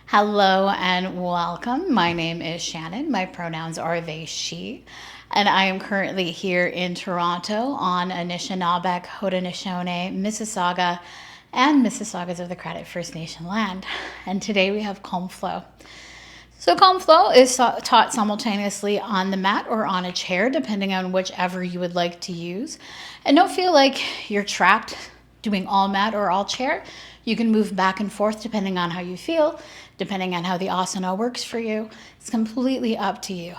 Hello and welcome. My name is Shannon. My pronouns are they, she. And I am currently here in Toronto on Anishinaabeg, Haudenosaunee, Mississauga, and Mississaugas of the Credit First Nation land. And today we have Calm Flow. So Calm Flow is taught simultaneously on the mat or on a chair, depending on whichever you would like to use. And don't feel like you're trapped doing all mat or all chair. You can move back and forth depending on how you feel, depending on how the asana works for you. It's completely up to you.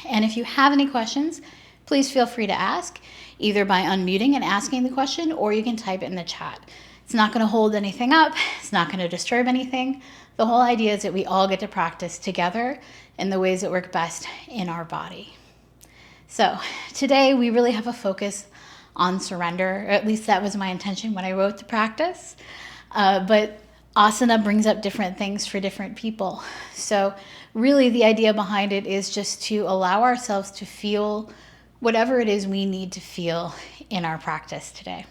And if you have any questions, please feel free to ask, either by unmuting and asking the question, or you can type it in the chat. It's not going to hold anything up. It's not going to disturb anything. The whole idea is that we all get to practice together in the ways that work best in our body. So today we really have a focus on surrender, or at least that was my intention when I wrote the practice. But asana brings up different things for different people. So really the idea behind it is just to allow ourselves to feel whatever it is we need to feel in our practice today.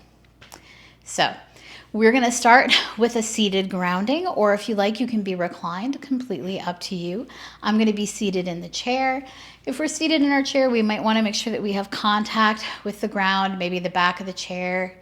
So we're going to start with a seated grounding, or if you like, you can be reclined, completely up to you. I'm going to be seated in the chair. If we're seated in our chair, we might want to make sure that we have contact with the ground, maybe the back of the chair.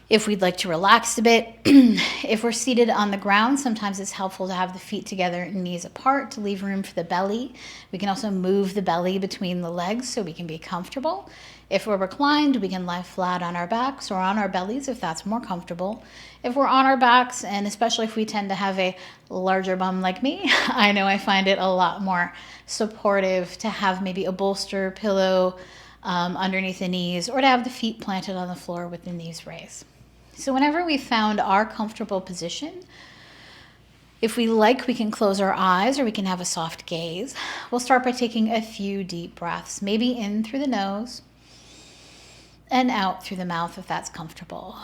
If we'd like to relax a bit, if we're seated on the ground, sometimes it's helpful to have the feet together and knees apart to leave room for the belly. We can also move the belly between the legs so we can be comfortable. If we're reclined, we can lie flat on our backs or on our bellies if that's more comfortable. If we're on our backs, and especially if we tend to have a larger bum like me, I know I find it a lot more supportive to have maybe a bolster pillow underneath the knees, or to have the feet planted on the floor with the knees raised. So whenever we found our comfortable position, if we like, we can close our eyes or we can have a soft gaze. We'll start by taking a few deep breaths, maybe in through the nose and out through the mouth if that's comfortable.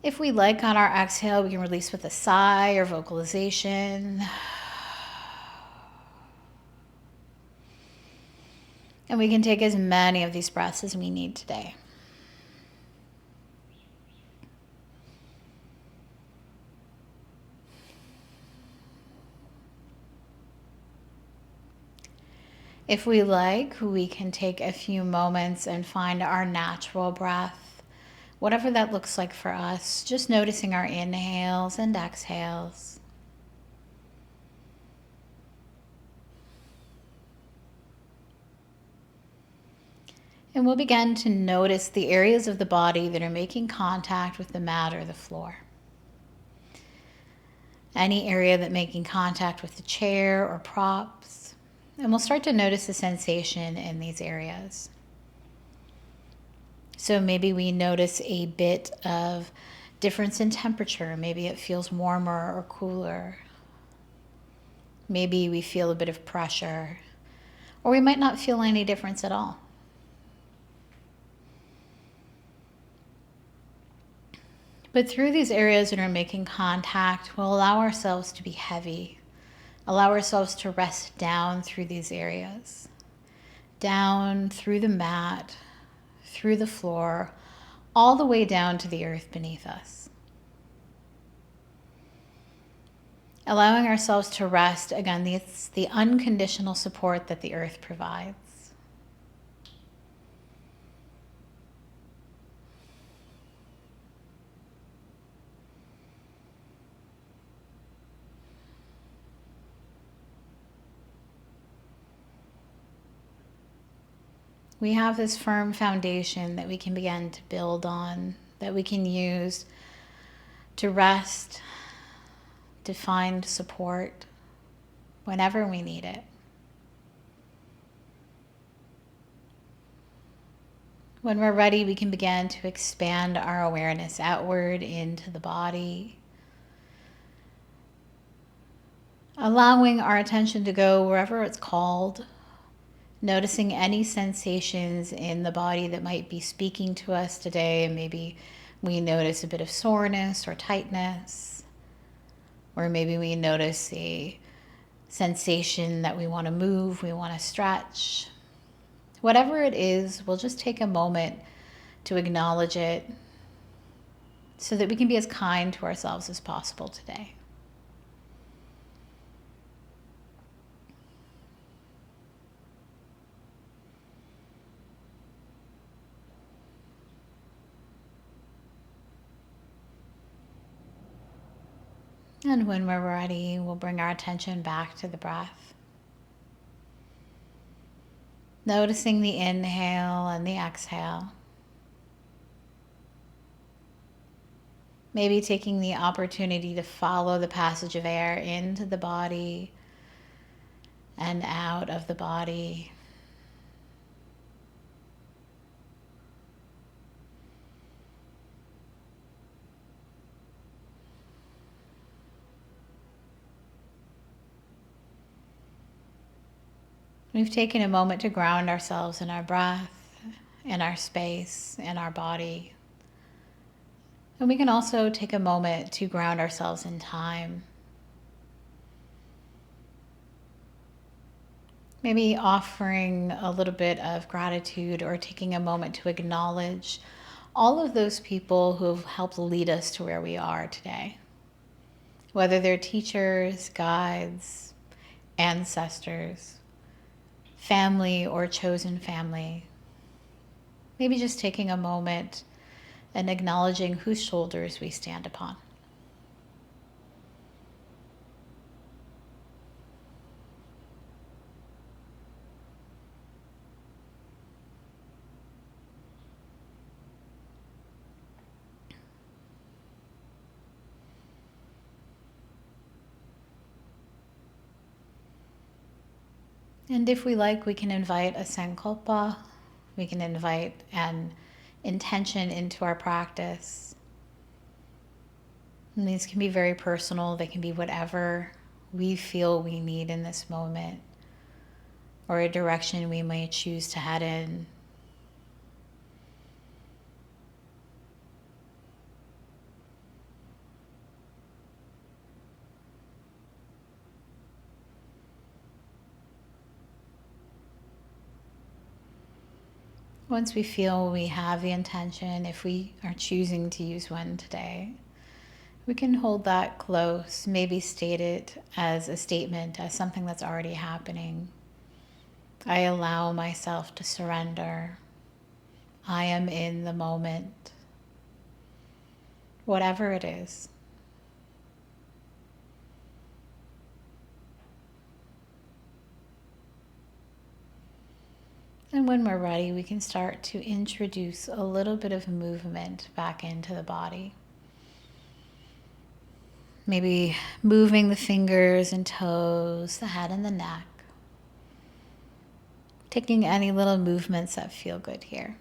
If we like, on our exhale, we can release with a sigh or vocalization. And we can take as many of these breaths as we need today. If we like, we can take a few moments and find our natural breath, whatever that looks like for us, just noticing our inhales and exhales. And we'll begin to notice the areas of the body that are making contact with the mat or the floor. Any area that's making contact with the chair or props. And we'll start to notice the sensation in these areas. So maybe we notice a bit of difference in temperature. Maybe it feels warmer or cooler. Maybe we feel a bit of pressure. Or we might not feel any difference at all. But through these areas that are making contact, we'll allow ourselves to be heavy. Allow ourselves to rest down through these areas. Down through the mat, through the floor, all the way down to the earth beneath us. Allowing ourselves to rest, again, it's the unconditional support that the earth provides. We have this firm foundation that we can begin to build on, that we can use to rest, to find support whenever we need it. When we're ready, we can begin to expand our awareness outward into the body, allowing our attention to go wherever it's called. Noticing any sensations in the body that might be speaking to us today. Maybe we notice a bit of soreness or tightness, or maybe we notice a sensation that we want to move, we want to stretch. Whatever it is, we'll just take a moment to acknowledge it, so that we can be as kind to ourselves as possible today. And when we're ready, we'll bring our attention back to the breath. Noticing the inhale and the exhale. Maybe taking the opportunity to follow the passage of air into the body and out of the body. We've taken a moment to ground ourselves in our breath, in our space, in our body. And we can also take a moment to ground ourselves in time. Maybe offering a little bit of gratitude or taking a moment to acknowledge all of those people who have helped lead us to where we are today. Whether they're teachers, guides, ancestors, family or chosen family. Maybe just taking a moment and acknowledging whose shoulders we stand upon. And if we like, we can invite a sankalpa. We can invite an intention into our practice. And these can be very personal. They can be whatever we feel we need in this moment, or a direction we may choose to head in. Once we feel we have the intention, if we are choosing to use one today, we can hold that close, maybe state it as a statement, as something that's already happening. I allow myself to surrender. I am in the moment. Whatever it is. And when we're ready, we can start to introduce a little bit of movement back into the body. Maybe moving the fingers and toes, the head and the neck. Taking any little movements that feel good here.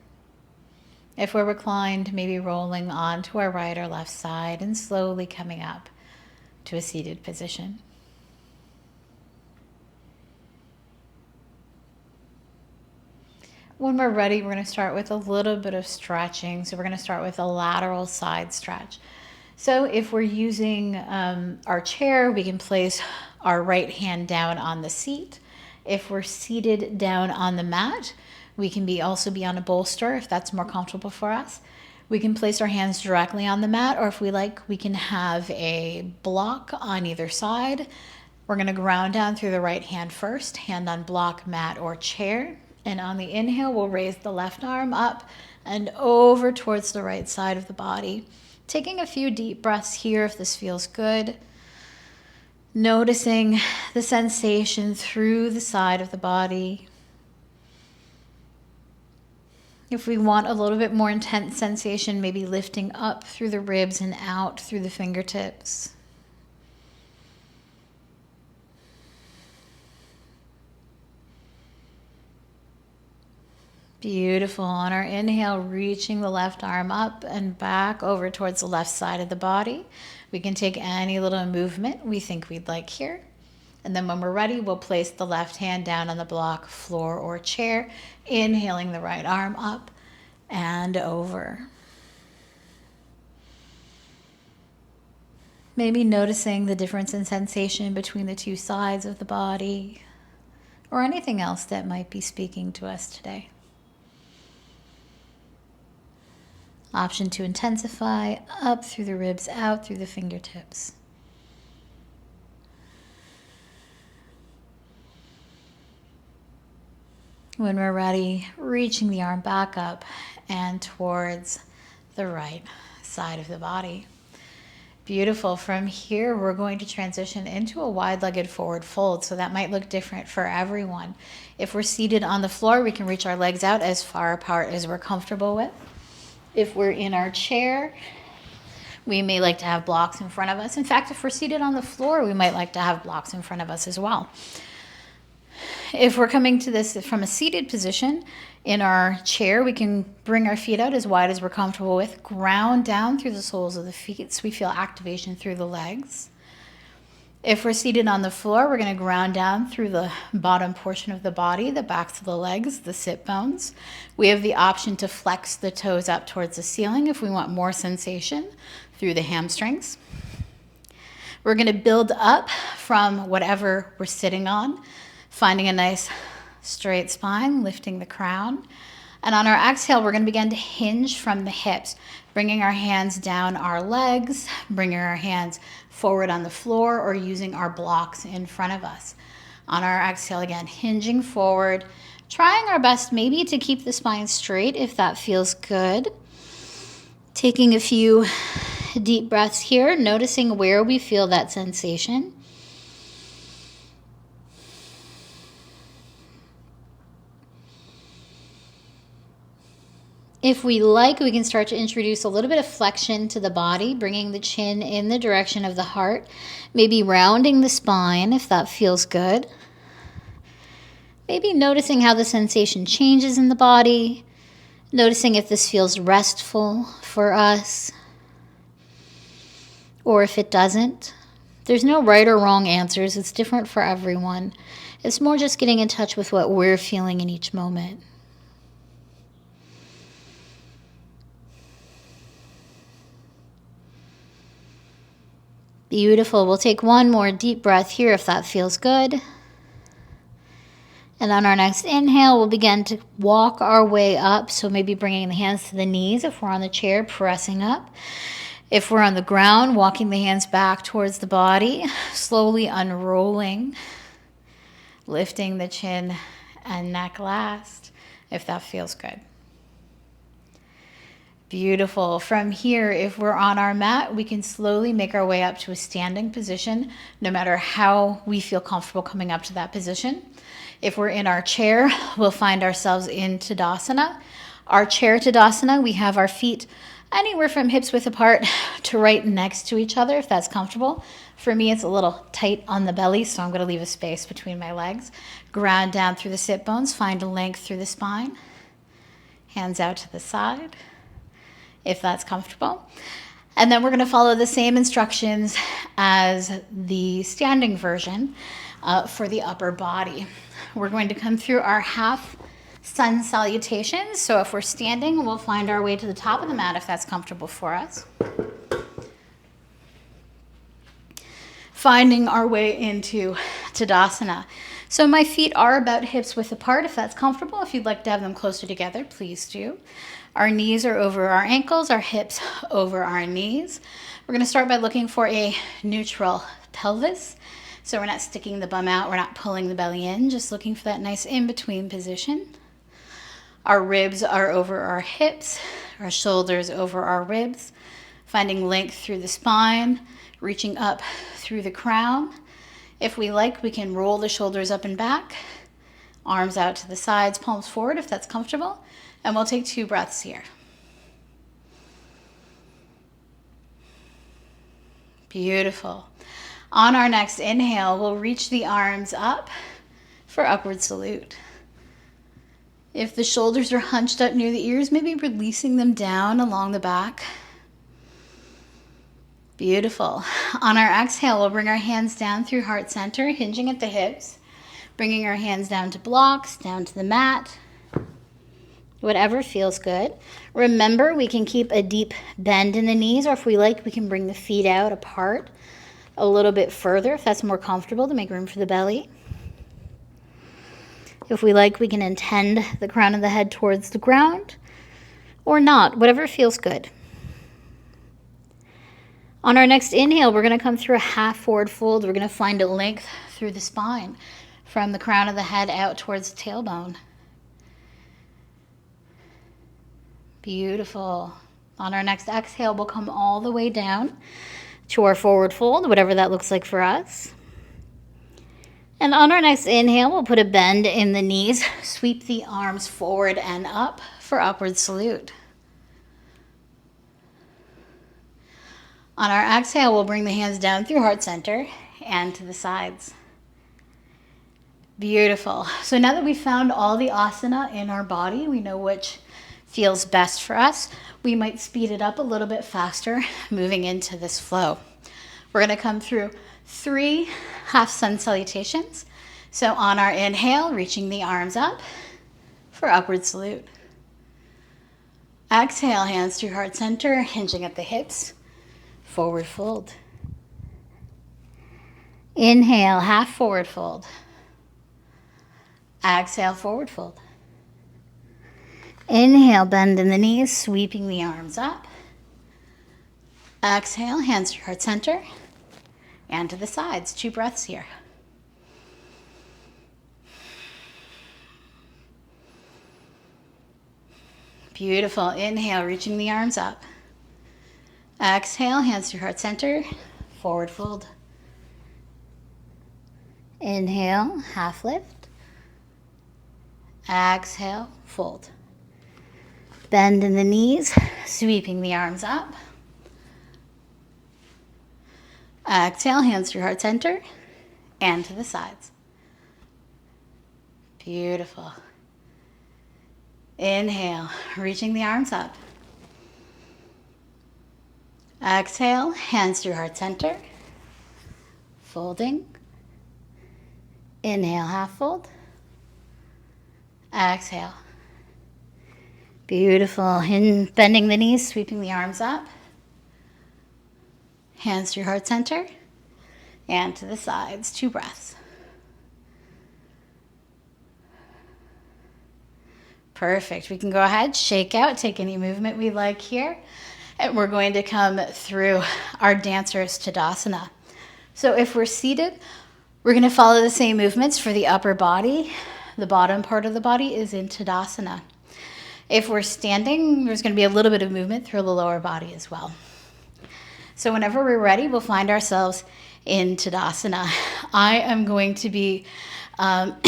If we're reclined, maybe rolling onto our right or left side and slowly coming up to a seated position. When we're ready, we're going to start with a little bit of stretching. So we're going to start with a lateral side stretch. So if we're using our chair, we can place our right hand down on the seat. If we're seated down on the mat, we can also be on a bolster if that's more comfortable for us. We can place our hands directly on the mat, or if we like, we can have a block on either side. We're going to ground down through the right hand first, hand on block, mat, or chair. And on the inhale, we'll raise the left arm up and over towards the right side of the body. Taking a few deep breaths here if this feels good. Noticing the sensation through the side of the body. If we want a little bit more intense sensation, maybe lifting up through the ribs and out through the fingertips. Beautiful. On our inhale, reaching the left arm up and back over towards the left side of the body. We can take any little movement we think we'd like here. And then when we're ready, we'll place the left hand down on the block, floor, or chair, inhaling the right arm up and over. Maybe noticing the difference in sensation between the two sides of the body, or anything else that might be speaking to us today. Option to intensify, up through the ribs, out through the fingertips. When we're ready, reaching the arm back up and towards the right side of the body. Beautiful. From here, we're going to transition into a wide-legged forward fold. So that might look different for everyone. If we're seated on the floor, we can reach our legs out as far apart as we're comfortable with. If we're in our chair, we may like to have blocks in front of us. In fact, if we're seated on the floor, we might like to have blocks in front of us as well. If we're coming to this from a seated position in our chair, we can bring our feet out as wide as we're comfortable with, ground down through the soles of the feet so we feel activation through the legs. If we're seated on the floor, we're going to ground down through the bottom portion of the body, the backs of the legs, the sit bones. We have the option to flex the toes up towards the ceiling if we want more sensation through the hamstrings. We're going to build up from whatever we're sitting on, finding a nice straight spine, lifting the crown. And on our exhale, we're going to begin to hinge from the hips, bringing our hands down our legs, bringing our hands forward on the floor, or using our blocks in front of us. On our exhale, again, hinging forward, trying our best maybe to keep the spine straight if that feels good. Taking a few deep breaths here, noticing where we feel that sensation. If we like, we can start to introduce a little bit of flexion to the body, bringing the chin in the direction of the heart, maybe rounding the spine if that feels good. Maybe noticing how the sensation changes in the body, noticing if this feels restful for us or if it doesn't. There's no right or wrong answers. It's different for everyone. It's more just getting in touch with what we're feeling in each moment. Beautiful. We'll take one more deep breath here if that feels good. And on our next inhale, we'll begin to walk our way up. So maybe bringing the hands to the knees if we're on the chair, pressing up. If we're on the ground, walking the hands back towards the body, slowly unrolling, lifting the chin and neck last, if that feels good. Beautiful. From here, if we're on our mat, we can slowly make our way up to a standing position, no matter how we feel comfortable coming up to that position. If we're in our chair, we'll find ourselves in Tadasana. Our chair Tadasana, we have our feet anywhere from hips width apart to right next to each other, if that's comfortable. For me, it's a little tight on the belly, so I'm going to leave a space between my legs. Ground down through the sit bones, find a length through the spine. Hands out to the side, if that's comfortable. And then we're going to follow the same instructions as the standing version for the upper body. We're going to come through our half sun salutations. So if we're standing, we'll find our way to the top of the mat if that's comfortable for us. Finding our way into Tadasana. So my feet are about hips width apart if that's comfortable. If you'd like to have them closer together, please do. Our knees are over our ankles, our hips over our knees. We're going to start by looking for a neutral pelvis. So we're not sticking the bum out, we're not pulling the belly in, just looking for that nice in-between position. Our ribs are over our hips, our shoulders over our ribs, finding length through the spine, reaching up through the crown. If we like, we can roll the shoulders up and back, arms out to the sides, palms forward if that's comfortable. And we'll take 2 breaths here. Beautiful. On our next inhale, we'll reach the arms up for upward salute. If the shoulders are hunched up near the ears, maybe releasing them down along the back. Beautiful. On our exhale, we'll bring our hands down through heart center, hinging at the hips, bringing our hands down to blocks, down to the mat. Whatever feels good. Remember, we can keep a deep bend in the knees, or if we like, we can bring the feet out apart a little bit further if that's more comfortable to make room for the belly. If we like, we can intend the crown of the head towards the ground, or not, whatever feels good. On our next inhale, we're going to come through a half forward fold. We're going to find a length through the spine from the crown of the head out towards the tailbone. Beautiful. On our next exhale, we'll come all the way down to our forward fold, whatever that looks like for us. And on our next inhale, we'll put a bend in the knees, sweep the arms forward and up for upward salute. On our exhale, we'll bring the hands down through heart center and to the sides. Beautiful. So now that we've found all the asana in our body, we know which feels best for us. We might speed it up a little bit faster, moving into this flow. We're going to come through 3 half sun salutations. So on our inhale, reaching the arms up for upward salute. Exhale, hands through heart center, hinging at the hips, forward fold. Inhale, half forward fold. Exhale, forward fold. Inhale, bend in the knees, sweeping the arms up. Exhale, hands to heart center and to the sides. 2 breaths here. Beautiful. Inhale, reaching the arms up. Exhale, hands to heart center, forward fold. Inhale, half lift. Exhale, fold. Bend in the knees, sweeping the arms up. Exhale, hands to heart center and to the sides. Beautiful. Inhale, reaching the arms up. Exhale, hands to heart center, folding. Inhale, half fold. Exhale. Beautiful. Bending the knees, sweeping the arms up. Hands to heart center and to the sides. 2 breaths. Perfect. We can go ahead, shake out, take any movement we like here. And we're going to come through our dancer's Tadasana. So if we're seated, we're going to follow the same movements for the upper body. The bottom part of the body is in Tadasana. If we're standing, there's going to be a little bit of movement through the lower body as well. So whenever we're ready, we'll find ourselves in Tadasana. I am going to be about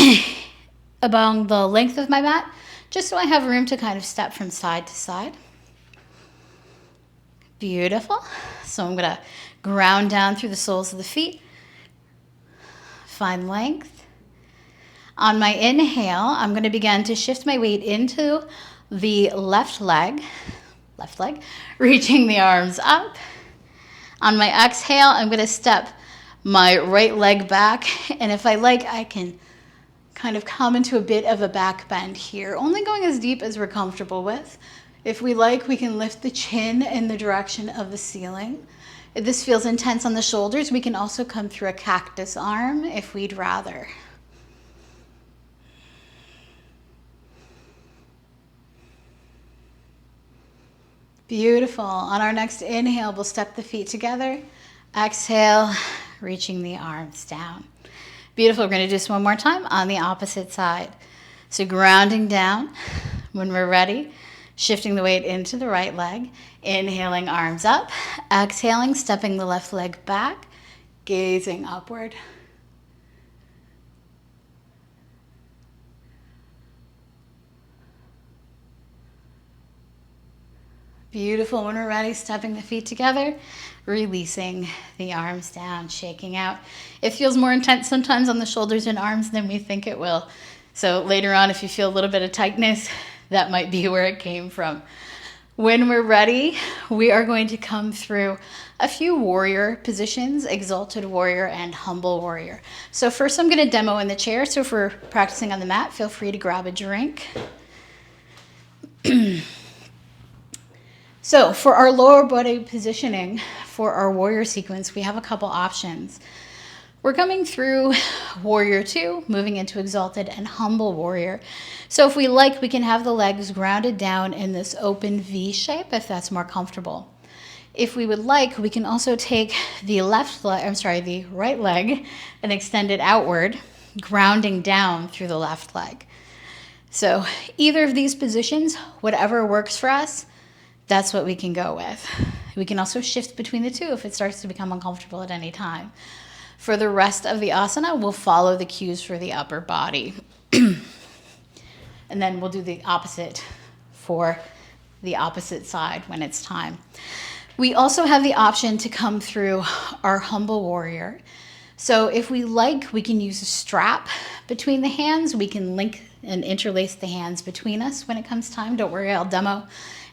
the length of my mat, just so I have room to kind of step from side to side. Beautiful. So I'm going to ground down through the soles of the feet. Find length. On my inhale, I'm going to begin to shift my weight into the left leg, reaching the arms up. On my exhale, I'm going to step my right leg back. And if I like, I can kind of come into a bit of a back bend here, only going as deep as we're comfortable with. If we like, we can lift the chin in the direction of the ceiling. If this feels intense on the shoulders, we can also come through a cactus arm if we'd rather. Beautiful. On our next inhale, we'll step the feet together. Exhale, reaching the arms down. Beautiful. We're going to do this one more time on the opposite side. So grounding down. When we're ready, shifting the weight into the right leg. Inhaling, arms up. Exhaling, stepping the left leg back. Gazing upward. Beautiful. When we're ready, stepping the feet together, releasing the arms down, shaking out. It feels more intense sometimes on the shoulders and arms than we think it will. So later on, if you feel a little bit of tightness, that might be where it came from. When we're ready, we are going to come through a few warrior positions, exalted warrior and humble warrior. So first I'm going to demo in the chair. So if we're practicing on the mat, feel free to grab a drink. So for our lower body positioning, for our warrior sequence, we have a couple options. We're coming through warrior two, moving into exalted and humble warrior. So if we like, we can have the legs grounded down in this open V shape if that's more comfortable. If we would like, we can also take the the right leg and extend it outward, grounding down through the left leg. So either of these positions, whatever works for us, that's what we can go with. We can also shift between the two if it starts to become uncomfortable at any time. For the rest of the asana, we'll follow the cues for the upper body. And then we'll do the opposite for the opposite side when it's time. We also have the option to come through our humble warrior. So if we like, we can use a strap between the hands. We can link and interlace the hands between us when it comes time. Don't worry, I'll demo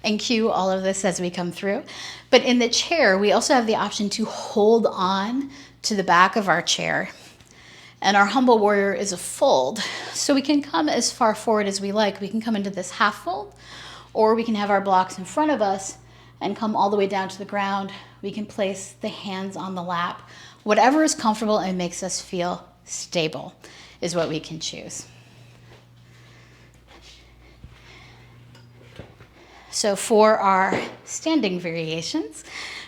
and cue all of this as we come through. But in the chair, we also have the option to hold on to the back of our chair. And our humble warrior is a fold. So we can come as far forward as we like. We can come into this half fold, or we can have our blocks in front of us and come all the way down to the ground. We can place the hands on the lap. Whatever is comfortable and makes us feel stable is what we can choose. So for our standing variations,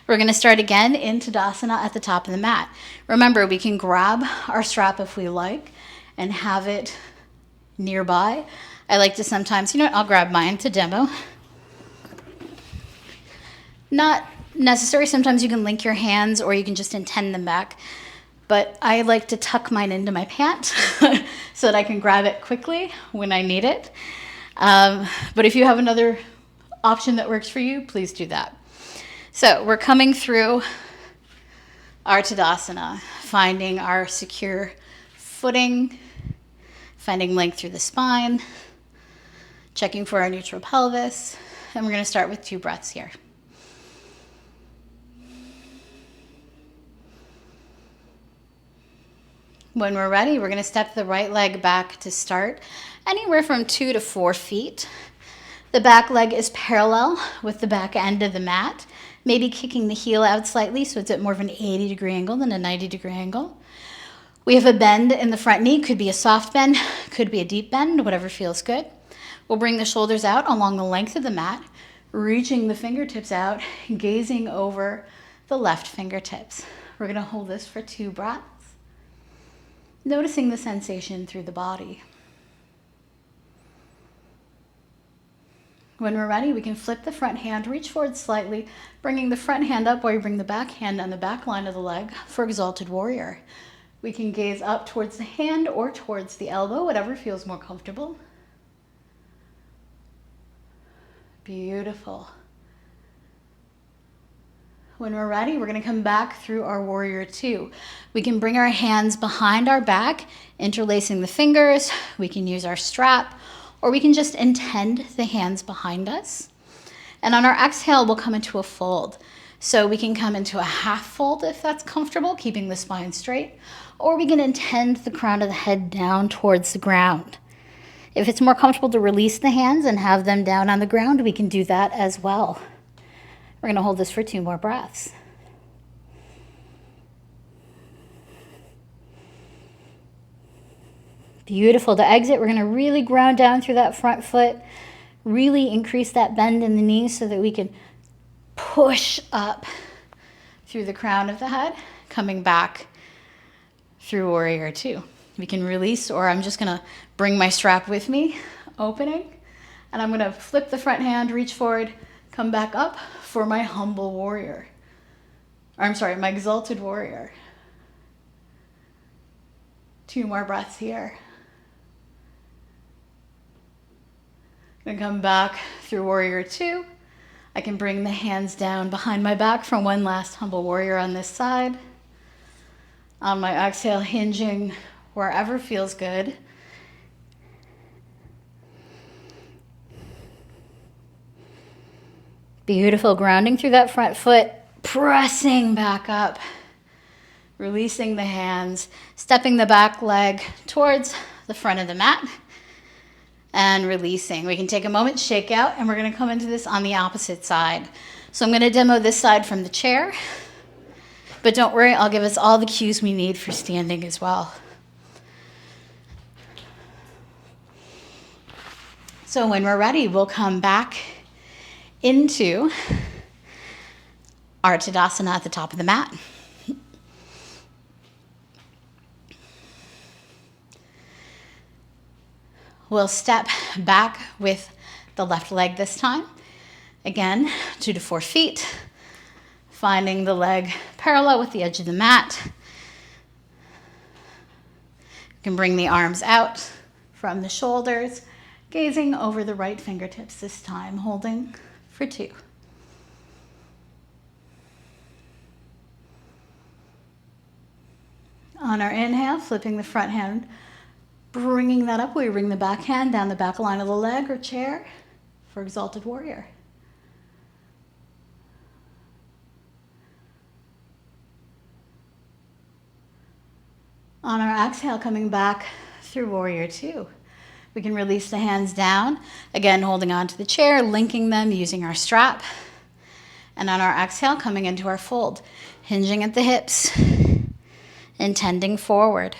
we're going to start again in Tadasana at the top of the mat. Remember, we can grab our strap if we like and have it nearby. I like to sometimes, I'll grab mine to demo. Not necessary. Sometimes you can link your hands or you can just intend them back. But I like to tuck mine into my pant so that I can grab it quickly when I need it. But if you have another option that works for you, please do that. So we're coming through our Tadasana, finding our secure footing, finding length through the spine, checking for our neutral pelvis, and we're going to start with 2 breaths here. When we're ready, we're going to step the right leg back to start, anywhere from 2 to 4 feet. The back leg is parallel with the back end of the mat, maybe kicking the heel out slightly so it's at more of an 80-degree angle than a 90-degree angle. We have a bend in the front knee, could be a soft bend, could be a deep bend, whatever feels good. We'll bring the shoulders out along the length of the mat, reaching the fingertips out, gazing over the left fingertips. We're going to hold this for 2 breaths, noticing the sensation through the body. When we're ready, we can flip the front hand, reach forward slightly, bringing the front hand up while you bring the back hand on the back line of the leg for exalted warrior. We can gaze up towards the hand or towards the elbow, whatever feels more comfortable. Beautiful. When we're ready, we're going to come back through our warrior two. We can bring our hands behind our back, interlacing the fingers. We can use our strap, or we can just intend the hands behind us. And on our exhale, we'll come into a fold. So we can come into a half fold if that's comfortable, keeping the spine straight, or we can intend the crown of the head down towards the ground. If it's more comfortable to release the hands and have them down on the ground, we can do that as well. We're going to hold this for 2 more breaths. Beautiful. To exit, we're going to really ground down through that front foot, really increase that bend in the knees so that we can push up through the crown of the head, coming back through warrior two. We can release, or I'm just going to bring my strap with me, opening, and I'm going to flip the front hand, reach forward, come back up for my humble warrior. Or I'm sorry, my exalted warrior. 2 more breaths here. I'm going to come back through warrior two. I can bring the hands down behind my back for one last humble warrior on this side. On my exhale, hinging wherever feels good. Beautiful, grounding through that front foot, pressing back up, releasing the hands, stepping the back leg towards the front of the mat, and releasing. We can take a moment, shake out, and we're going to come into this on the opposite side. So I'm going to demo this side from the chair. But don't worry, I'll give us all the cues we need for standing as well. So when we're ready, we'll come back into our Tadasana at the top of the mat. We'll step back with the left leg this time. Again, 2 to 4 feet, finding the leg parallel with the edge of the mat. You can bring the arms out from the shoulders, gazing over the right fingertips this time, holding for 2. On our inhale, flipping the front hand, bringing that up, we bring the back hand down the back line of the leg or chair for Exalted Warrior. On our exhale, coming back through Warrior 2. We can release the hands down, again holding on to the chair, linking them using our strap. And on our exhale, coming into our fold, hinging at the hips and tending forward.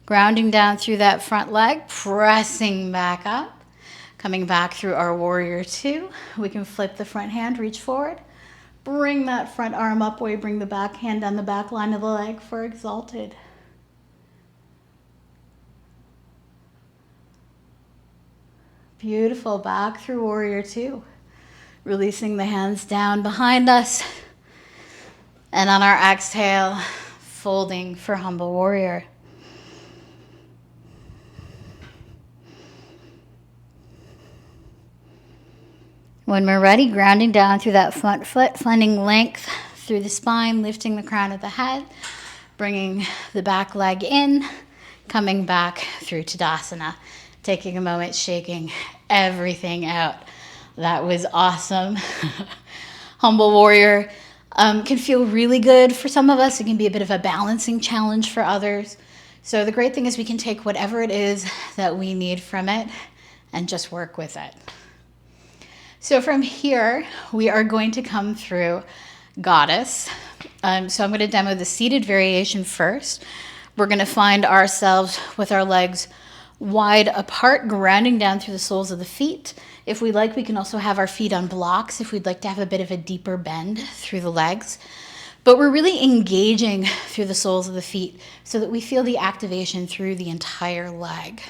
Grounding down through that front leg, pressing back up, coming back through our Warrior 2. We can flip the front hand, reach forward. Bring that front arm up where you bring the back hand down the back line of the leg for Exalted. Beautiful, back through Warrior 2. Releasing the hands down behind us. And on our exhale, folding for Humble Warrior. When we're ready, grounding down through that front foot, finding length through the spine, lifting the crown of the head, bringing the back leg in, coming back through Tadasana. Taking a moment, shaking everything out. That was awesome. Humble Warrior can feel really good for some of us. It can be a bit of a balancing challenge for others. So the great thing is we can take whatever it is that we need from it and just work with it. So from here, we are going to come through Goddess. So I'm going to demo the seated variation first. We're going to find ourselves with our legs wide apart, grounding down through the soles of the feet. If we like, we can also have our feet on blocks if we'd like to have a bit of a deeper bend through the legs. But we're really engaging through the soles of the feet so that we feel the activation through the entire leg,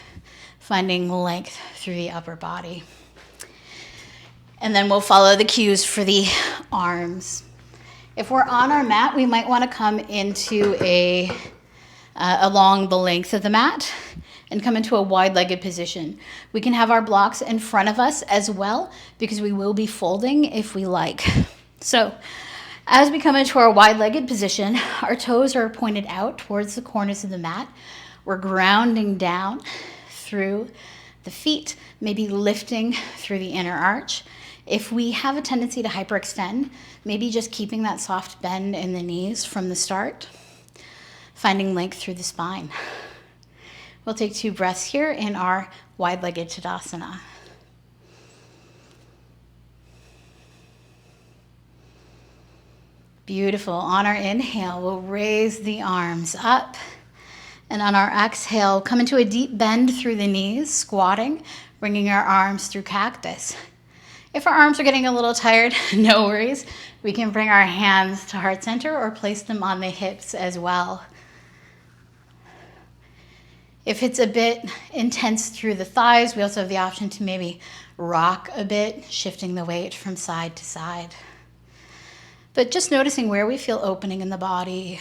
finding length through the upper body. And then we'll follow the cues for the arms. If we're on our mat, we might want to come into along the length of the mat and come into a wide-legged position. We can have our blocks in front of us as well because we will be folding if we like. So as we come into our wide-legged position, our toes are pointed out towards the corners of the mat. We're grounding down through the feet, maybe lifting through the inner arch. If we have a tendency to hyperextend, maybe just keeping that soft bend in the knees from the start, finding length through the spine. We'll take 2 breaths here in our wide-legged Tadasana. Beautiful. On our inhale, we'll raise the arms up. And on our exhale, come into a deep bend through the knees, squatting, bringing our arms through cactus. If our arms are getting a little tired, no worries. We can bring our hands to heart center or place them on the hips as well. If it's a bit intense through the thighs, we also have the option to maybe rock a bit, shifting the weight from side to side. But just noticing where we feel opening in the body,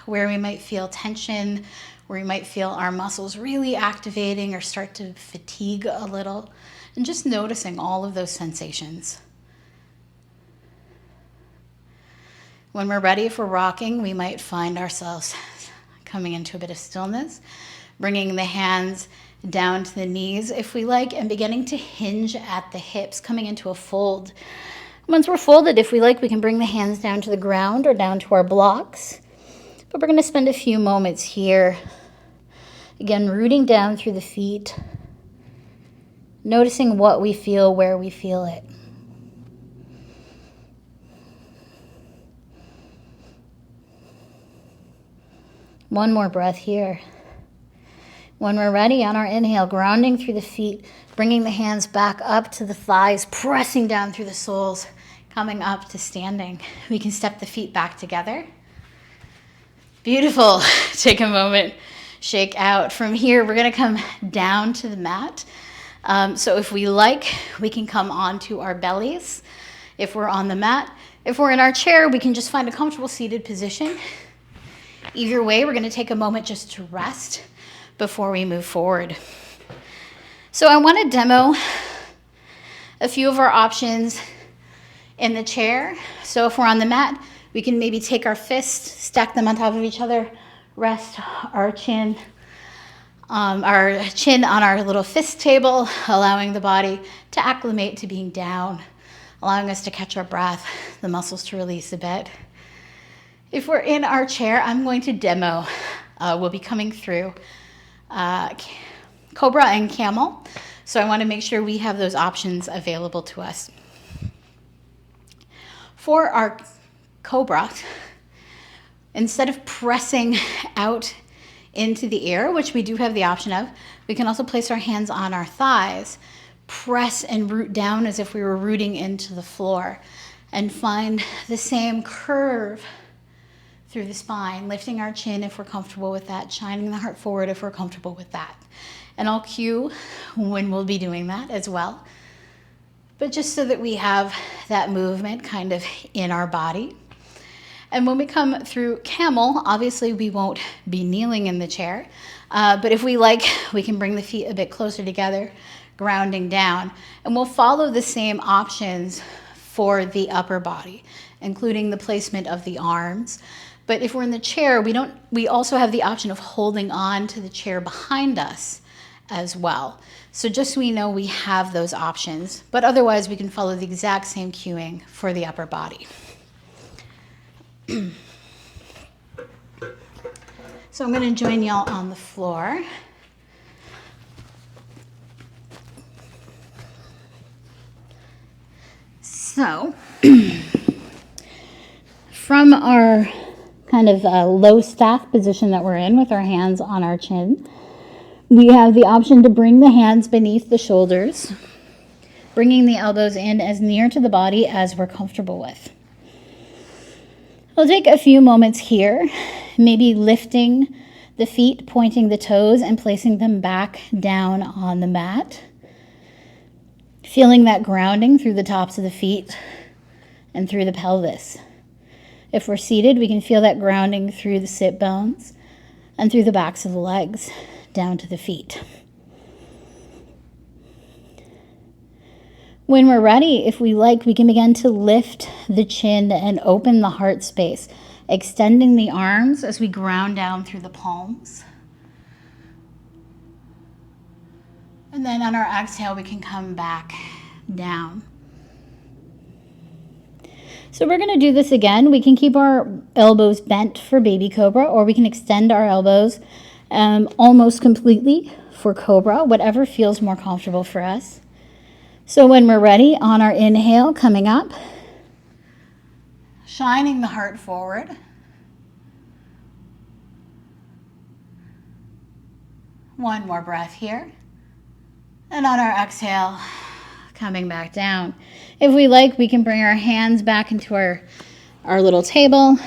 where we might feel tension, where we might feel our muscles really activating or start to fatigue a little. And just noticing all of those sensations. When we're ready for rocking, we might find ourselves coming into a bit of stillness, bringing the hands down to the knees if we like, and beginning to hinge at the hips, coming into a fold. Once we're folded, if we like, we can bring the hands down to the ground or down to our blocks. But we're going to spend a few moments here, again, rooting down through the feet, Noticing what we feel, where we feel it. One more breath here. When we're ready, on our inhale, grounding through the feet, bringing the hands back up to the thighs, pressing down through the soles, coming up to standing. We can step the feet back together. Beautiful. Take a moment, shake out. From here, we're going to come down to the mat. So if we like, we can come onto our bellies. If we're on the mat, if we're in our chair, we can just find a comfortable seated position. Either way, we're going to take a moment just to rest before we move forward. So I want to demo a few of our options in the chair. So if we're on the mat, we can maybe take our fists, stack them on top of each other, rest our chin on our little fist table, allowing the body to acclimate to being down, allowing us to catch our breath, the muscles to release a bit. If we're in our chair, I'm going to demo. We'll be coming through Cobra and Camel. So I want to make sure we have those options available to us. For our Cobra, instead of pressing out into the air, which we do have the option of, we can also place our hands on our thighs, press and root down as if we were rooting into the floor, and find the same curve through the spine, lifting our chin if we're comfortable with that, shining the heart forward if we're comfortable with that. And I'll cue when we'll be doing that as well. But just so that we have that movement kind of in our body. And when we come through Camel, obviously we won't be kneeling in the chair. But if we like, we can bring the feet a bit closer together, grounding down. And we'll follow the same options for the upper body, including the placement of the arms. But if we're in the chair, we also have the option of holding on to the chair behind us as well. So just so we know we have those options, but otherwise we can follow the exact same cueing for the upper body. So I'm going to join y'all on the floor. So from our kind of low staff position that we're in with our hands on our chin, we have the option to bring the hands beneath the shoulders, bringing the elbows in as near to the body as we're comfortable with. We'll take a few moments here, maybe lifting the feet, pointing the toes, and placing them back down on the mat. Feeling that grounding through the tops of the feet and through the pelvis. If we're seated, we can feel that grounding through the sit bones and through the backs of the legs down to the feet. When we're ready, if we like, we can begin to lift the chin and open the heart space, extending the arms as we ground down through the palms. And then on our exhale, we can come back down. So we're going to do this again. We can keep our elbows bent for baby cobra, or we can extend our elbows almost completely for cobra, whatever feels more comfortable for us. So when we're ready, on our inhale, coming up, shining the heart forward. One more breath here. And on our exhale, coming back down. If we like, we can bring our hands back into our little table,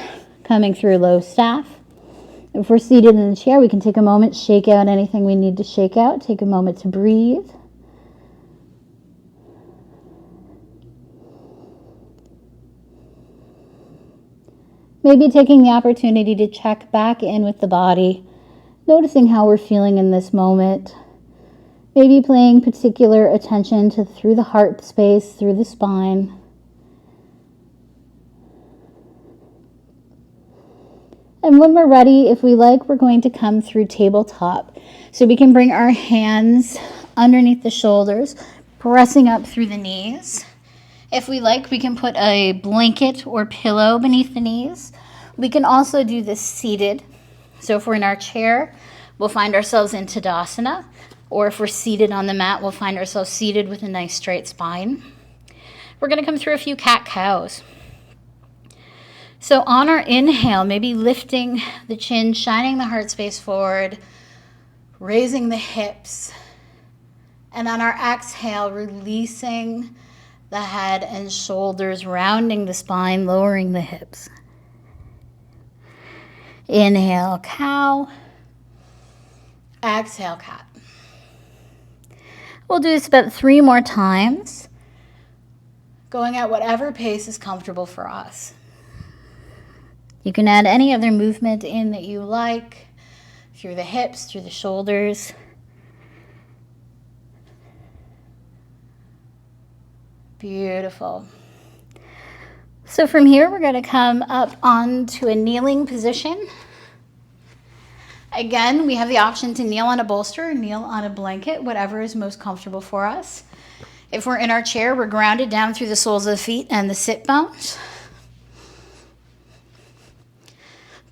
coming through low staff. If we're seated in the chair, we can take a moment, shake out anything we need to shake out, take a moment to breathe. Maybe taking the opportunity to check back in with the body, noticing how we're feeling in this moment. Maybe paying particular attention to through the heart space, through the spine. And when we're ready, if we like, we're going to come through tabletop. So we can bring our hands underneath the shoulders, pressing up through the knees. If we like, we can put a blanket or pillow beneath the knees. We can also do this seated. So if we're in our chair, we'll find ourselves in Tadasana. Or if we're seated on the mat, we'll find ourselves seated with a nice straight spine. We're going to come through a few cat-cows. So on our inhale, maybe lifting the chin, shining the heart space forward, raising the hips. And on our exhale, releasing the head and shoulders, rounding the spine, lowering the hips. Inhale, cow. Exhale, cat. We'll do this about 3 more times, going at whatever pace is comfortable for us. You can add any other movement in that you like, through the hips, through the shoulders. Beautiful. So from here, we're going to come up onto a kneeling position. Again, we have the option to kneel on a bolster, kneel on a blanket, whatever is most comfortable for us. If we're in our chair, we're grounded down through the soles of the feet and the sit bones.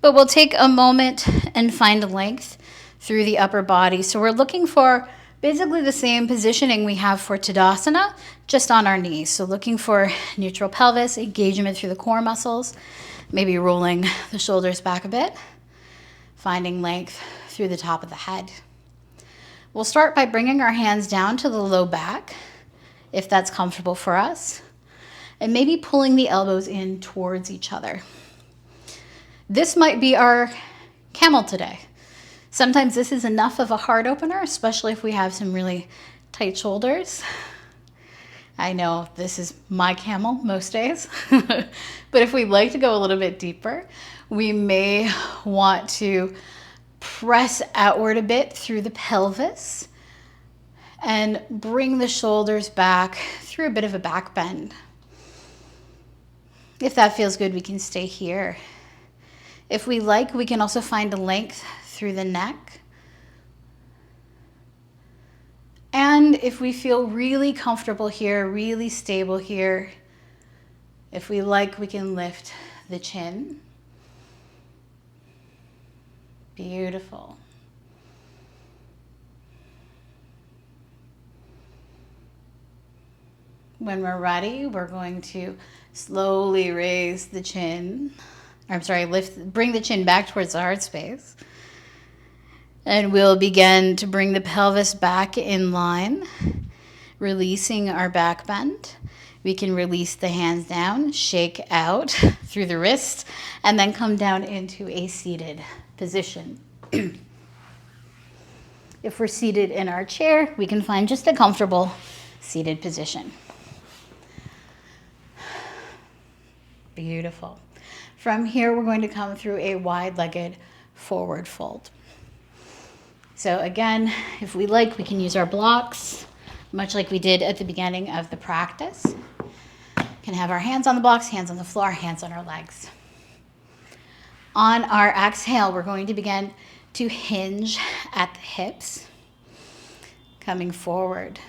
But we'll take a moment and find length through the upper body. So we're looking for basically the same positioning we have for Tadasana, just on our knees. So looking for neutral pelvis, engagement through the core muscles, maybe rolling the shoulders back a bit, finding length through the top of the head. We'll start by bringing our hands down to the low back, if that's comfortable for us, and maybe pulling the elbows in towards each other. This might be our camel today. Sometimes this is enough of a heart opener, especially if we have some really tight shoulders. I know this is my camel most days, but if we'd like to go a little bit deeper, we may want to press outward a bit through the pelvis and bring the shoulders back through a bit of a back bend. If that feels good, we can stay here. If we like, we can also find a length through the neck. And if we feel really comfortable here, really stable here, if we like, we can lift the chin. Beautiful. When we're ready, we're going to slowly raise the chin. Bring the chin back towards the heart space. And we'll begin to bring the pelvis back in line, releasing our back bend. We can release the hands down, shake out through the wrist, and then come down into a seated position. If we're seated in our chair, we can find just a comfortable seated position. Beautiful. From here, we're going to come through a wide-legged forward fold. So again, if we like, we can use our blocks, much like we did at the beginning of the practice. Can have our hands on the blocks, hands on the floor, hands on our legs. On our exhale, we're going to begin to hinge at the hips, coming forward,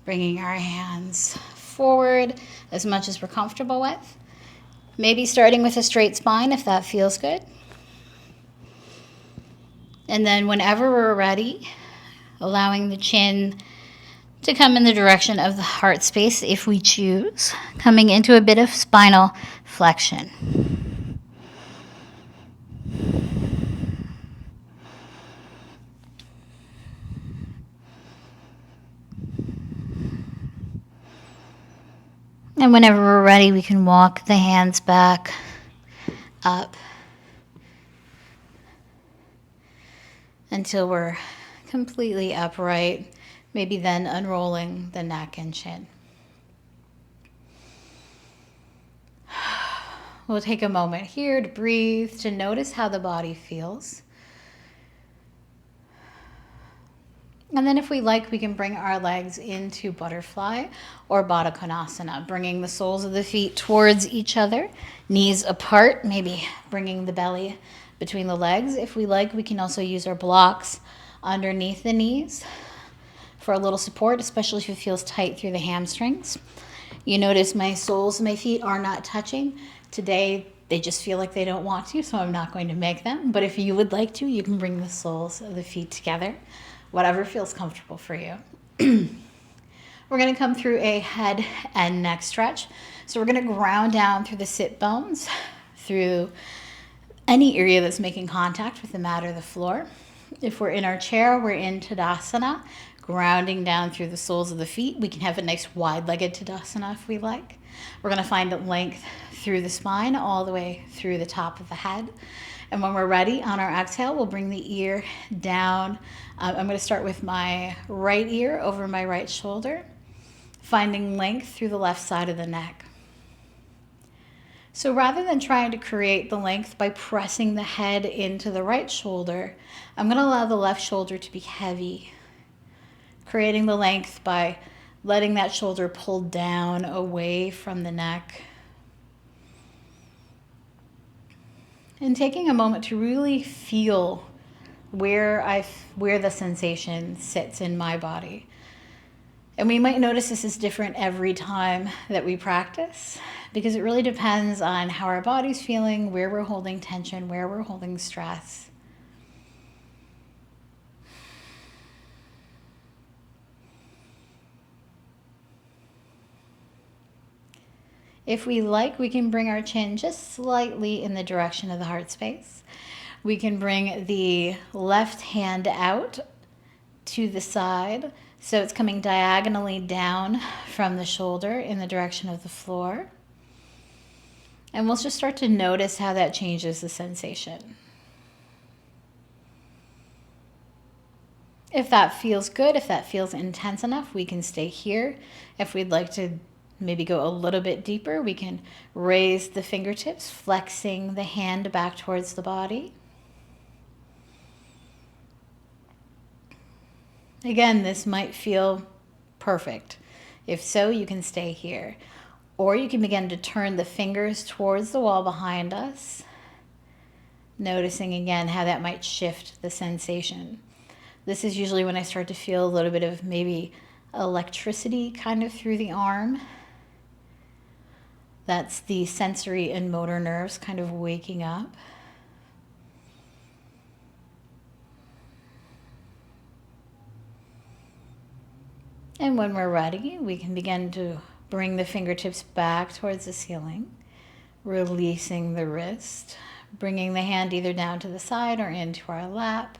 bringing our hands forward as much as we're comfortable with. Maybe starting with a straight spine if that feels good. And then whenever we're ready, allowing the chin to come in the direction of the heart space if we choose, coming into a bit of spinal flexion. And whenever we're ready, we can walk the hands back up until we're completely upright, maybe then unrolling the neck and chin. We'll take a moment here to breathe, to notice how the body feels. And then if we like, we can bring our legs into butterfly or Baddha Konasana, bringing the soles of the feet towards each other, knees apart, maybe bringing the belly between the legs. If we like, we can also use our blocks underneath the knees for a little support, especially if it feels tight through the hamstrings. You notice my soles of my feet are not touching. Today, They just feel like they don't want to, so I'm not going to make them. But if you would like to, you can bring the soles of the feet together, whatever feels comfortable for you. We're going to come through a head and neck stretch. So we're going to ground down through the sit bones, through any area that's making contact with the mat or the floor. If we're in our chair, we're in Tadasana, grounding down through the soles of the feet. We can have a nice wide-legged Tadasana if we like. We're going to find length through the spine all the way through the top of the head. And when we're ready, on our exhale, we'll bring the ear down. I'm going to start with my right ear over my right shoulder, finding length through the left side of the neck. So rather than trying to create the length by pressing the head into the right shoulder, I'm going to allow the left shoulder to be heavy, creating the length by letting that shoulder pull down away from the neck. And taking a moment to really feel where the sensation sits in my body. And we might notice this is different every time that we practice, because it really depends on how our body's feeling, where we're holding tension, where we're holding stress. If we like, we can bring our chin just slightly in the direction of the heart space. We can bring the left hand out to the side, so it's coming diagonally down from the shoulder in the direction of the floor. And we'll just start to notice how that changes the sensation. If that feels good, if that feels intense enough, we can stay here. If we'd like to maybe go a little bit deeper, we can raise the fingertips, flexing the hand back towards the body. Again, this might feel perfect. If so, you can stay here. Or you can begin to turn the fingers towards the wall behind us, noticing again how that might shift the sensation. This is usually when I start to feel a little bit of maybe electricity kind of through the arm. That's the sensory and motor nerves kind of waking up. And when we're ready, we can begin to bring the fingertips back towards the ceiling, releasing the wrist, bringing the hand either down to the side or into our lap.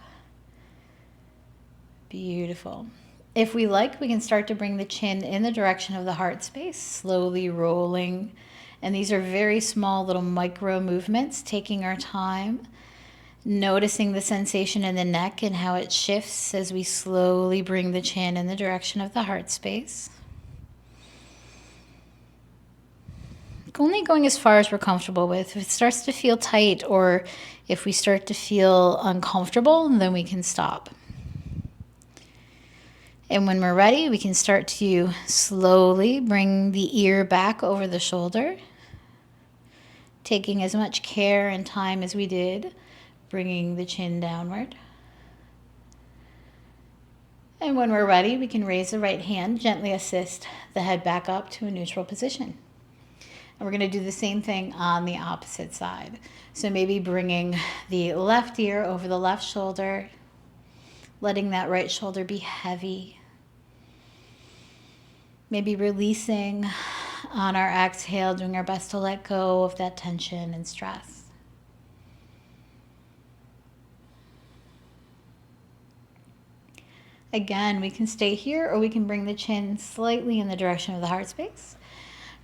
Beautiful. If we like, we can start to bring the chin in the direction of the heart space, slowly rolling. And these are very small little micro movements, taking our time, noticing the sensation in the neck and how it shifts as we slowly bring the chin in the direction of the heart space. Only going as far as we're comfortable with. If it starts to feel tight or if we start to feel uncomfortable, then we can stop. And when we're ready, we can start to slowly bring the ear back over the shoulder, taking as much care and time as we did, bringing the chin downward. And when we're ready, we can raise the right hand, gently assist the head back up to a neutral position. And we're going to do the same thing on the opposite side. So maybe bringing the left ear over the left shoulder, letting that right shoulder be heavy. Maybe releasing on our exhale, doing our best to let go of that tension and stress. Again, we can stay here or we can bring the chin slightly in the direction of the heart space.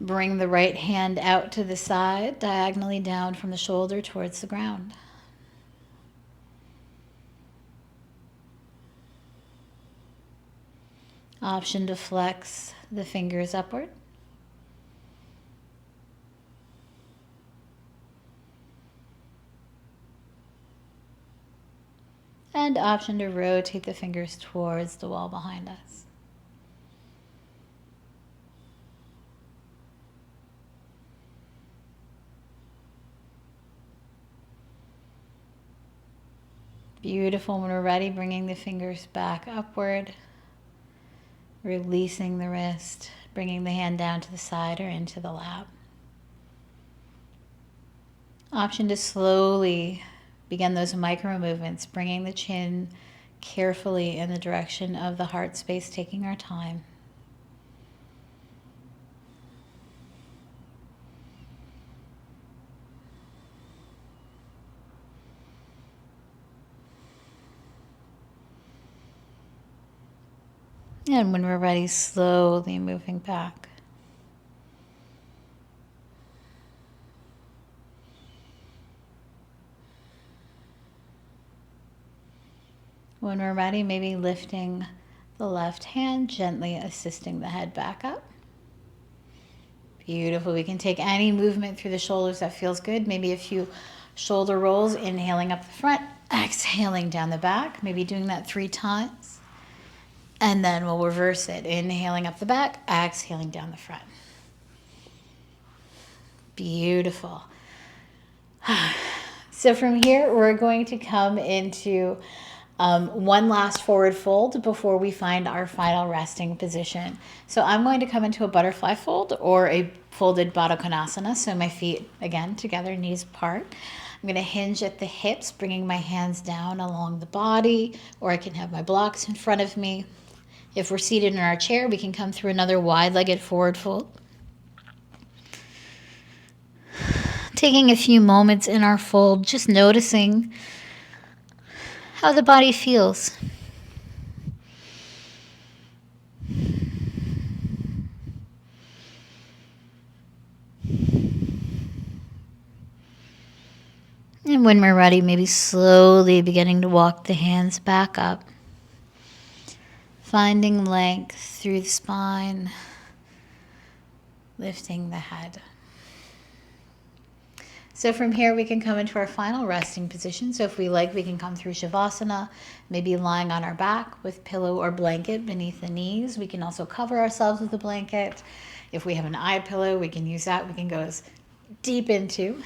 Bring the right hand out to the side, diagonally down from the shoulder towards the ground. Option to flex the fingers upward. And option to rotate the fingers towards the wall behind us. Beautiful. When we're ready, bringing the fingers back upward, releasing the wrist, bringing the hand down to the side or into the lap. Option to slowly begin those micro movements, bringing the chin carefully in the direction of the heart space, taking our time. And when we're ready, slowly moving back. When we're ready, maybe lifting the left hand, gently assisting the head back up. Beautiful. We can take any movement through the shoulders that feels good. Maybe a few shoulder rolls, inhaling up the front, exhaling down the back. Maybe doing that 3 times. And then we'll reverse it. Inhaling up the back, exhaling down the front. Beautiful. So from here, we're going to come into one last forward fold before we find our final resting position. So I'm going to come into a butterfly fold or a folded Baddha Konasana. So my feet, again, together, knees apart. I'm going to hinge at the hips, bringing my hands down along the body, or I can have my blocks in front of me. If we're seated in our chair, we can come through another wide-legged forward fold. Taking a few moments in our fold, just noticing how the body feels. And when we're ready, maybe slowly beginning to walk the hands back up. Finding length through the spine, lifting the head. So from here, we can come into our final resting position. So if we like, we can come through Shavasana, maybe lying on our back with pillow or blanket beneath the knees. We can also cover ourselves with a blanket. If we have an eye pillow, we can use that. We can go as deep into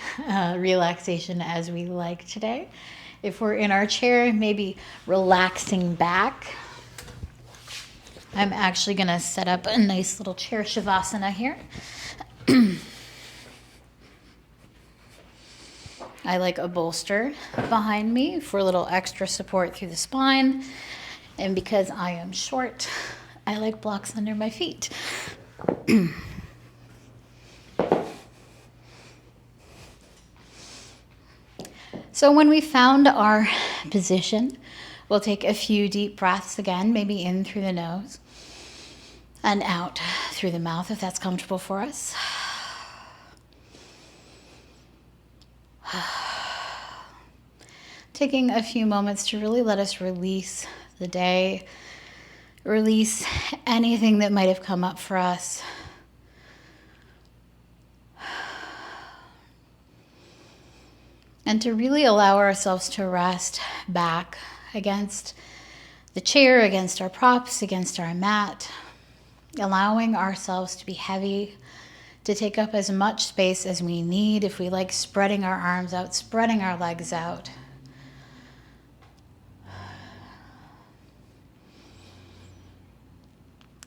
relaxation as we like today. If we're in our chair, maybe relaxing back. I'm actually going to set up a nice little chair Shavasana here. I like a bolster behind me for a little extra support through the spine. And because I am short, I like blocks under my feet. So when we found our position, we'll take a few deep breaths again, maybe in through the nose and out through the mouth if that's comfortable for us. Taking a few moments to really let us release the day, release anything that might have come up for us. And to really allow ourselves to rest back against the chair, against our props, against our mat, allowing ourselves to be heavy, to take up as much space as we need. If we like, spreading our arms out, spreading our legs out.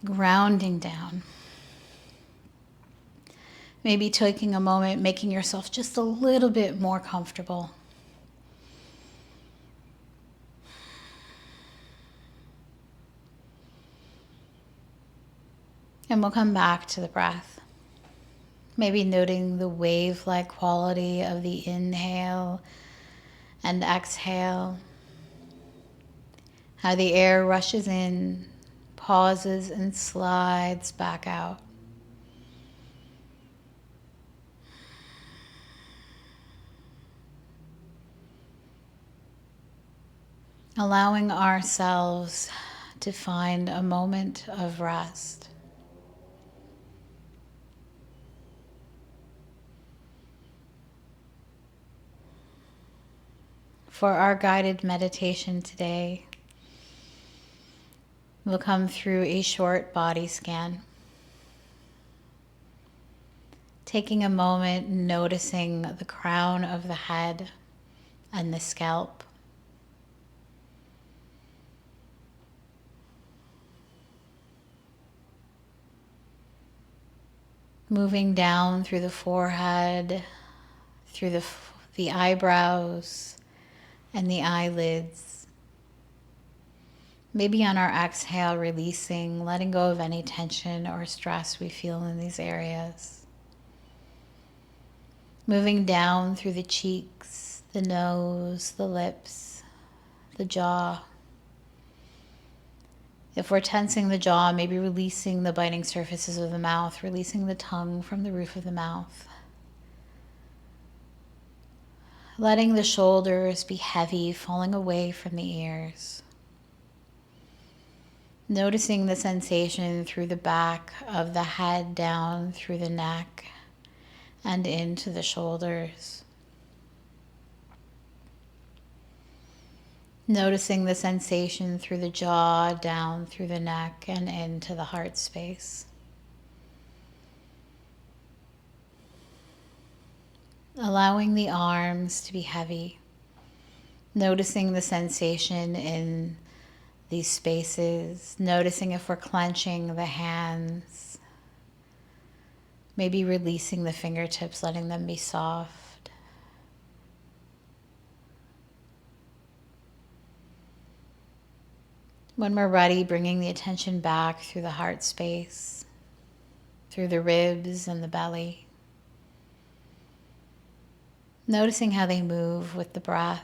Grounding down. Maybe taking a moment, making yourself just a little bit more comfortable. And we'll come back to the breath. Maybe noting the wave-like quality of the inhale and exhale. How the air rushes in, pauses and slides back out. Allowing ourselves to find a moment of rest. For our guided meditation today, we'll come through a short body scan. Taking a moment, noticing the crown of the head and the scalp. Moving down through the forehead, through the eyebrows, and the eyelids. Maybe on our exhale, releasing, letting go of any tension or stress we feel in these areas. Moving down through the cheeks, the nose, the lips, the jaw. If we're tensing the jaw, maybe releasing the biting surfaces of the mouth, releasing the tongue from the roof of the mouth. Letting the shoulders be heavy, falling away from the ears. Noticing the sensation through the back of the head, down through the neck, and into the shoulders. Noticing the sensation through the jaw, down through the neck, and into the heart space. Allowing the arms to be heavy. Noticing the sensation in these spaces. Noticing if we're clenching the hands. Maybe releasing the fingertips, letting them be soft. When we're ready, bringing the attention back through the heart space, through the ribs and the belly. Noticing how they move with the breath.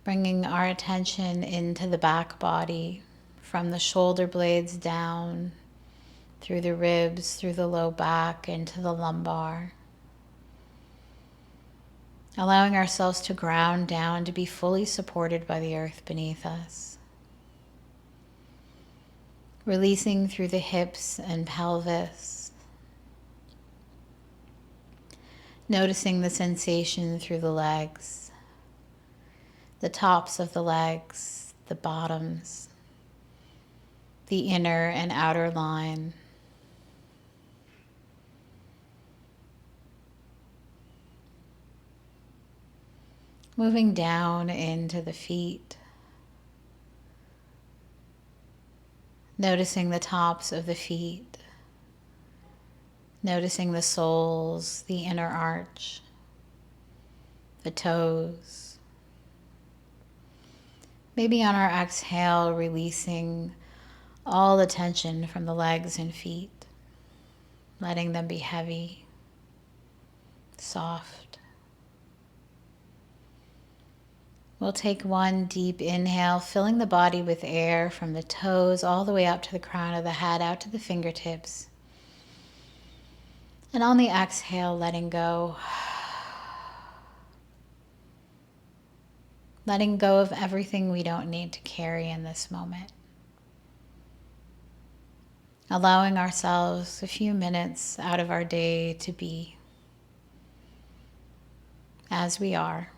Bringing our attention into the back body, from the shoulder blades down, through the ribs, through the low back, into the lumbar. Allowing ourselves to ground down, to be fully supported by the earth beneath us. Releasing through the hips and pelvis. Noticing the sensation through the legs. The tops of the legs, the bottoms, the inner and outer line. Moving down into the feet. Noticing the tops of the feet. Noticing the soles, the inner arch, the toes. Maybe on our exhale, releasing all the tension from the legs and feet, letting them be heavy, soft. We'll take one deep inhale, filling the body with air from the toes all the way up to the crown of the head, out to the fingertips. And on the exhale, letting go. Letting go of everything we don't need to carry in this moment. Allowing ourselves a few minutes out of our day to be as we are.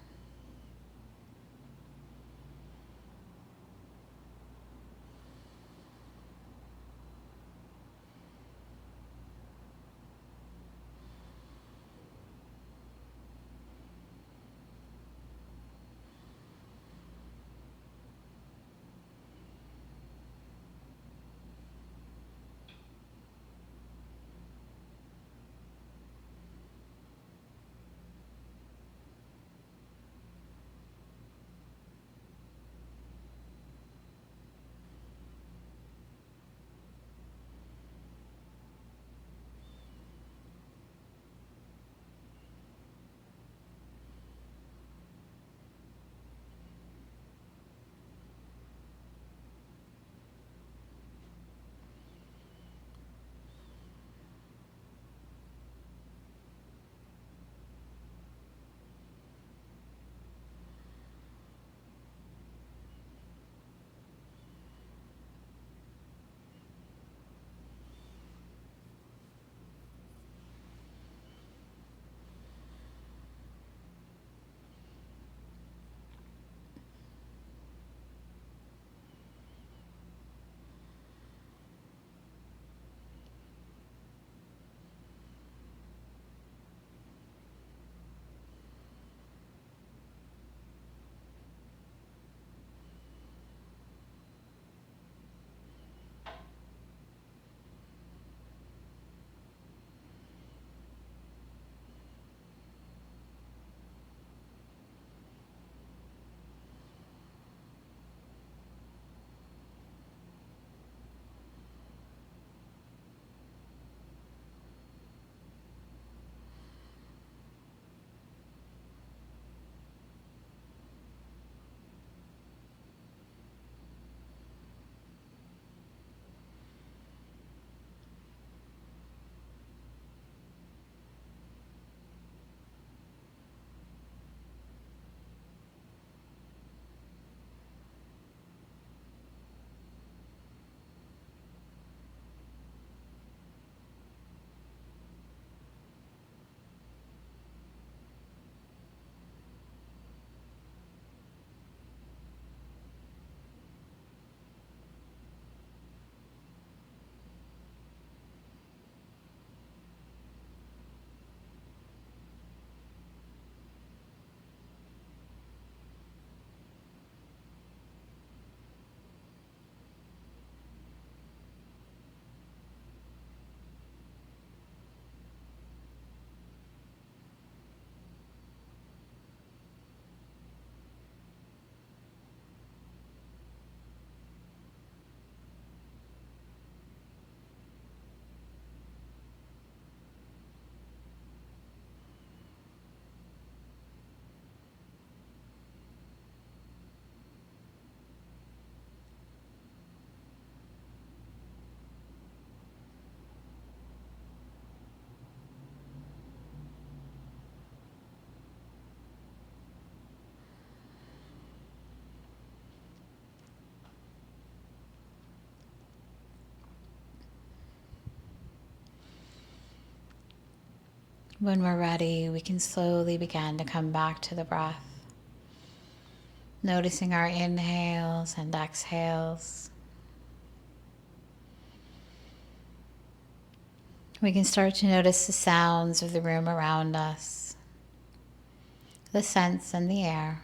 When we're ready, we can slowly begin to come back to the breath, noticing our inhales and exhales. We can start to notice the sounds of the room around us, the scents in the air.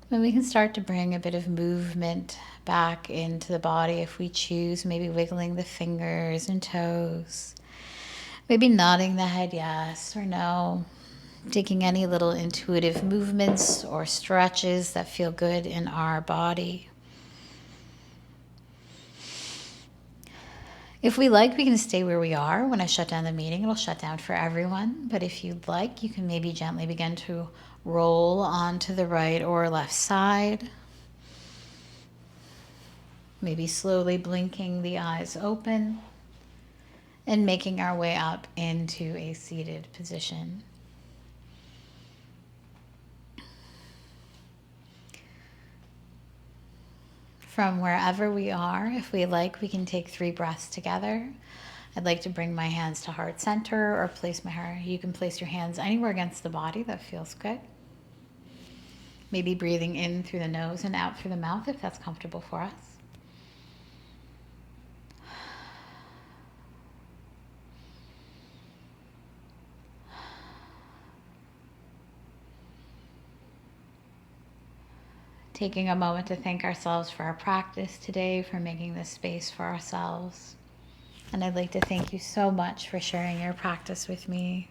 And we can start to bring a bit of movement back into the body if we choose, maybe wiggling the fingers and toes, maybe nodding the head yes or no, taking any little intuitive movements or stretches that feel good in our body. If we like, we can stay where we are. When I shut down the meeting, it'll shut down for everyone. But if you'd like, you can maybe gently begin to roll onto the right or left side. Maybe slowly blinking the eyes open and making our way up into a seated position. From wherever we are, if we like, we can take 3 breaths together. I'd like to bring my hands to heart center or place my heart. You can place your hands anywhere against the body that feels good. Maybe breathing in through the nose and out through the mouth if that's comfortable for us. Taking a moment to thank ourselves for our practice today, for making this space for ourselves. And I'd like to thank you so much for sharing your practice with me.